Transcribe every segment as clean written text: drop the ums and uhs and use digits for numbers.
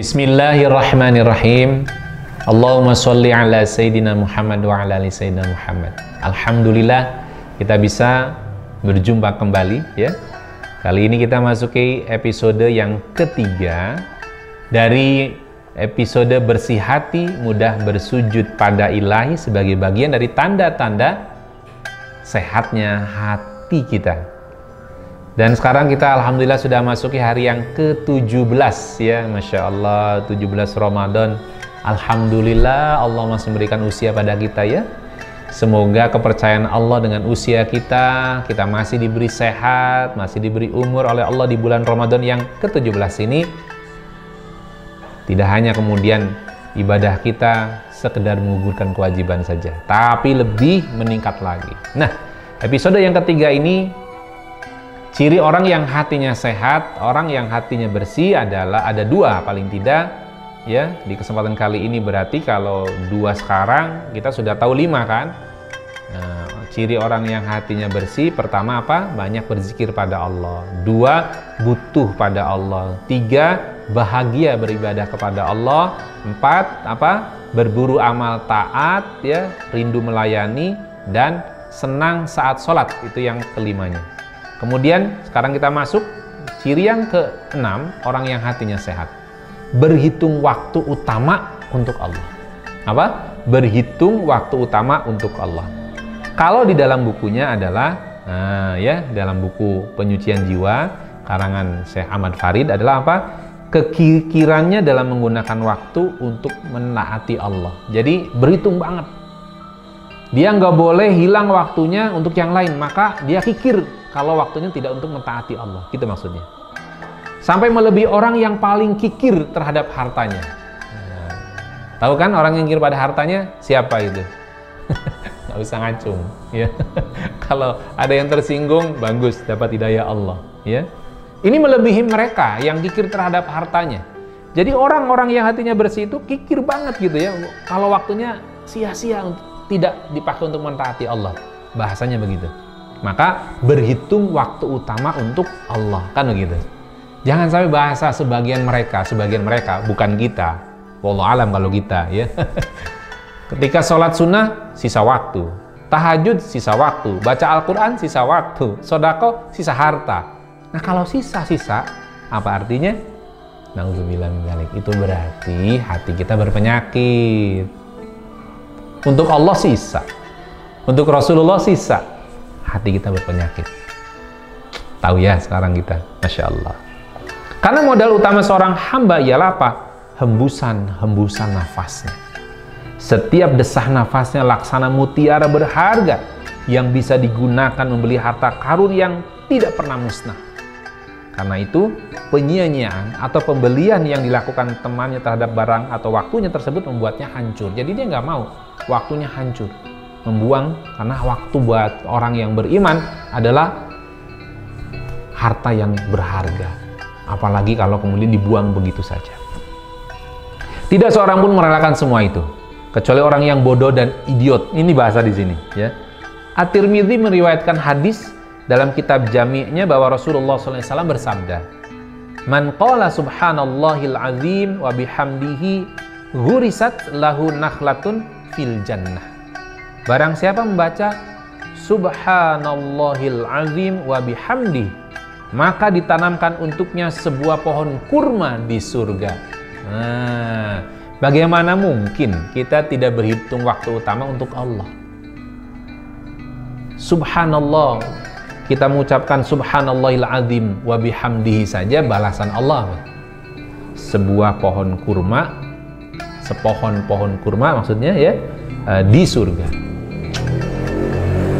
Bismillahirrahmanirrahim. Allahumma sholli ala Sayyidina Muhammad wa ala ali Sayyidina Muhammad. Alhamdulillah kita bisa berjumpa kembali ya. Kali ini kita masuki episode yang ketiga dari episode bersih hati, mudah bersujud pada ilahi sebagai bagian dari tanda-tanda sehatnya hati kita. Dan sekarang kita alhamdulillah sudah masuki hari yang ke-17 ya, Masya Allah, 17 Ramadan. Alhamdulillah Allah masih memberikan usia pada kita ya. Semoga kepercayaan Allah dengan usia kita masih diberi sehat, masih diberi umur oleh Allah di bulan Ramadan yang ke-17 ini. Tidak hanya kemudian ibadah kita sekedar menggugurkan kewajiban saja, tapi lebih meningkat lagi. Nah, episode yang ketiga ini, ciri orang yang hatinya sehat, orang yang hatinya bersih adalah ada dua paling tidak ya. Di kesempatan kali ini berarti kalau dua sekarang kita sudah tahu 5 kan. Nah, ciri orang yang hatinya bersih, pertama apa? Banyak berzikir pada Allah. 2, butuh pada Allah. 3, bahagia beribadah kepada Allah. 4, apa? Berburu amal taat ya, rindu melayani dan senang saat sholat. Itu yang kelimanya. Kemudian sekarang kita masuk ciri yang ke-6, orang yang hatinya sehat. Berhitung waktu utama untuk Allah. Apa? Berhitung waktu utama untuk Allah. Kalau di dalam bukunya adalah, ya, dalam buku Penyucian Jiwa karangan Syekh Ahmad Farid adalah apa? Kekikirannya dalam menggunakan waktu untuk menaati Allah. Jadi berhitung banget. Dia nggak boleh hilang waktunya untuk yang lain, maka dia kikir kalau waktunya tidak untuk mentaati Allah, gitu maksudnya. Sampai melebihi orang yang paling kikir terhadap hartanya. Nah, tahu kan orang yang kikir pada hartanya siapa itu? Nggak usah ngacung, ya. Kalau ada yang tersinggung, bagus dapat hidayah Allah, ya. Ini melebihi mereka yang kikir terhadap hartanya. Jadi orang-orang yang hatinya bersih itu kikir banget gitu ya. Kalau waktunya sia-sia, tidak dipakai untuk mentaati Allah, bahasanya begitu. Maka berhitung waktu utama untuk Allah, kan begitu. Jangan sampai bahasa sebagian mereka, bukan kita. Wallahu alam kalau kita ya. Ketika sholat sunnah sisa waktu, tahajud sisa waktu, baca Al-Quran sisa waktu, sodako sisa harta. Nah kalau sisa-sisa apa artinya? Nauzubillah min dzalik. Itu berarti hati kita berpenyakit. Untuk Allah sisa, untuk Rasulullah sisa, hati kita berpenyakit. Tahu ya sekarang kita, Masya Allah. Karena modal utama seorang hamba ialah apa? Hembusan nafasnya. Setiap desah nafasnya laksana mutiara berharga yang bisa digunakan membeli harta karun yang tidak pernah musnah. Karena itu, penyia-nyiaan atau pembelian yang dilakukan temannya terhadap barang atau waktunya tersebut membuatnya hancur. Jadi dia nggak mau waktunya hancur, membuang, karena waktu buat orang yang beriman adalah harta yang berharga. Apalagi kalau kemudian dibuang begitu saja. Tidak seorang pun merelakan semua itu, kecuali orang yang bodoh dan idiot. Ini bahasa di sini, ya. At-Tirmidzi meriwayatkan hadis dalam kitab Jami'-nya bahwa Rasulullah SAW bersabda, "Man qala subhanallahil azim wa bihamdihi ghurisat lahu nakhlatun fil jannah." Barang siapa membaca subhanallahil azim wa bihamdihi, maka ditanamkan untuknya sebuah pohon kurma di surga. Nah, bagaimana mungkin kita tidak berhitung waktu utama untuk Allah? Subhanallah, kita mengucapkan subhanallahil azim wa bihamdihi saja balasan Allah. Sebuah pohon kurma, sepohon-pohon kurma maksudnya ya, di surga.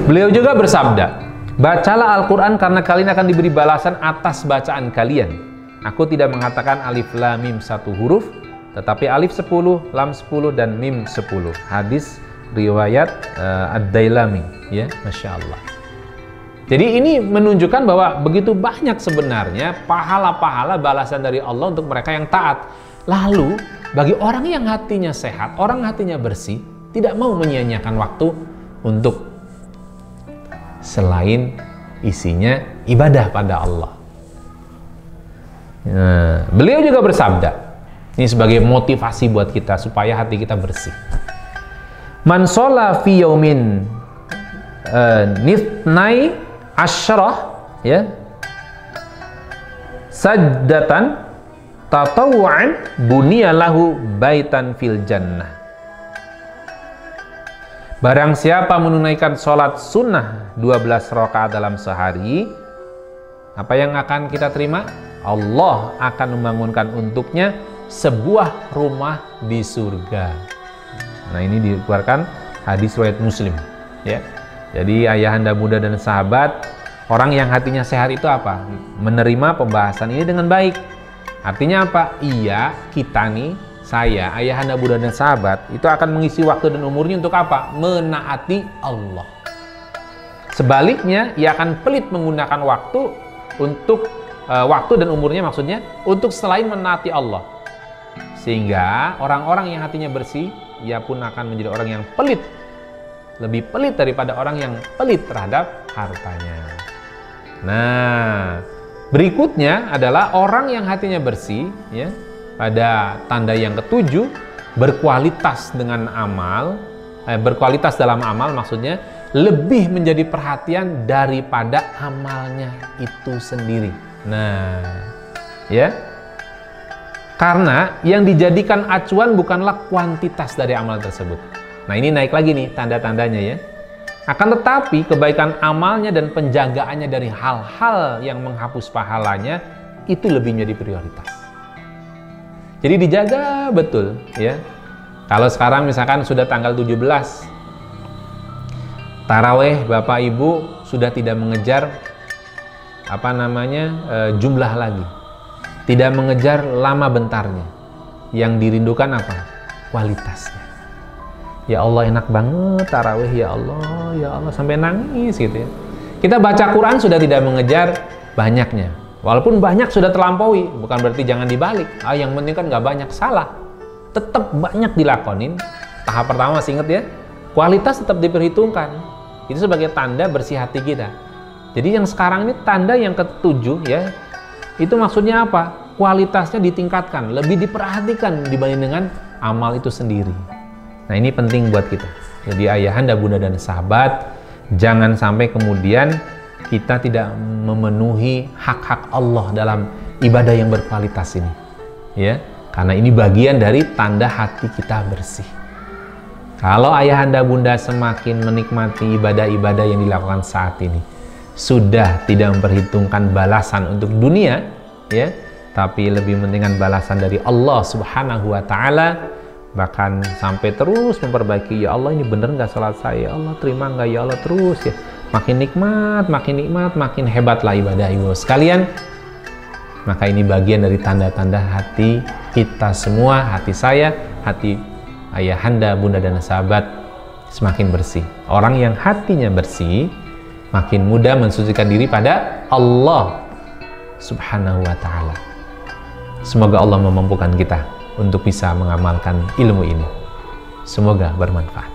Beliau juga bersabda, "Bacalah Al-Quran karena kalian akan diberi balasan atas bacaan kalian. Aku tidak mengatakan alif lam mim 1 huruf, tetapi alif 10, lam 10, dan mim 10. Hadis riwayat Ad-Dailami ya, Masya Allah. Jadi ini menunjukkan bahwa begitu banyak sebenarnya pahala-pahala balasan dari Allah untuk mereka yang taat. Lalu bagi orang yang hatinya sehat, orang hatinya bersih, tidak mau menyia-nyiakan waktu untuk selain isinya ibadah pada Allah. Nah, beliau juga bersabda, Ini sebagai motivasi buat kita supaya hati kita bersih. Man sholla fi yaumin nithnai asyrah, ya, sajdatan tatawu'an buniyalahu baitan fil jannah. Barang siapa menunaikan sholat sunnah 12 rakaat dalam sehari, apa yang akan kita terima? Allah akan membangunkan untuknya sebuah rumah di surga. Nah, ini dikeluarkan hadis riwayat Muslim, ya. Jadi ayahanda, bunda dan sahabat, orang yang hatinya sehat itu apa? Menerima pembahasan ini dengan baik. Artinya apa? Iya, kita nih, saya, ayahanda, bunda dan sahabat itu akan mengisi waktu dan umurnya untuk apa? Menaati Allah. Sebaliknya, ia akan pelit menggunakan waktu untuk waktu dan umurnya, maksudnya untuk selain menaati Allah. Sehingga orang-orang yang hatinya bersih, ia pun akan menjadi orang yang pelit, lebih pelit daripada orang yang pelit terhadap hartanya. Nah, berikutnya adalah orang yang hatinya bersih, ya. Pada tanda yang ketujuh, berkualitas dengan amal, berkualitas dalam amal, maksudnya lebih menjadi perhatian daripada amalnya itu sendiri. Nah, ya. Karena yang dijadikan acuan bukanlah kuantitas dari amal tersebut. Nah, ini naik lagi nih tanda-tandanya, ya. Akan tetapi kebaikan amalnya dan penjagaannya dari hal-hal yang menghapus pahalanya itu lebih menjadi prioritas. Jadi dijaga betul, ya. Kalau sekarang misalkan sudah tanggal 17 taraweh, Bapak Ibu sudah tidak mengejar jumlah lagi. Tidak mengejar lama bentarnya. Yang dirindukan apa? Kualitasnya. Ya Allah, enak banget tarawih, ya Allah, sampai nangis gitu, ya. Kita baca Quran sudah tidak mengejar banyaknya. Walaupun banyak sudah terlampaui, bukan berarti jangan dibalik. Yang penting kan nggak banyak, salah. Tetap banyak dilakonin. Tahap pertama masih ingat, ya? Kualitas tetap diperhitungkan. Itu sebagai tanda bersih hati kita. Jadi yang sekarang ini tanda yang ketujuh, ya. Itu maksudnya apa? Kualitasnya ditingkatkan, lebih diperhatikan dibanding dengan amal itu sendiri. Nah, ini penting buat kita. Jadi ayahanda, bunda dan sahabat, jangan sampai kemudian kita tidak memenuhi hak-hak Allah dalam ibadah yang berkualitas ini, ya. Karena ini bagian dari tanda hati kita bersih. Kalau ayahanda, bunda semakin menikmati ibadah-ibadah yang dilakukan saat ini, sudah tidak memperhitungkan balasan untuk dunia, ya, tapi lebih pentingkan balasan dari Allah Subhanahu wa Ta'ala, bahkan sampai terus memperbaiki. Ya Allah, ini bener nggak salat saya? Ya Allah, terima nggak? Ya Allah, terus, ya. Makin nikmat, makin hebatlah ibadah Ibu sekalian. Maka ini bagian dari tanda-tanda hati kita semua, hati saya, hati ayahanda, bunda dan sahabat semakin bersih. Orang yang hatinya bersih makin mudah mensucikan diri pada Allah Subhanahu wa Ta'ala. Semoga Allah memampukan kita untuk bisa mengamalkan ilmu ini. Semoga bermanfaat.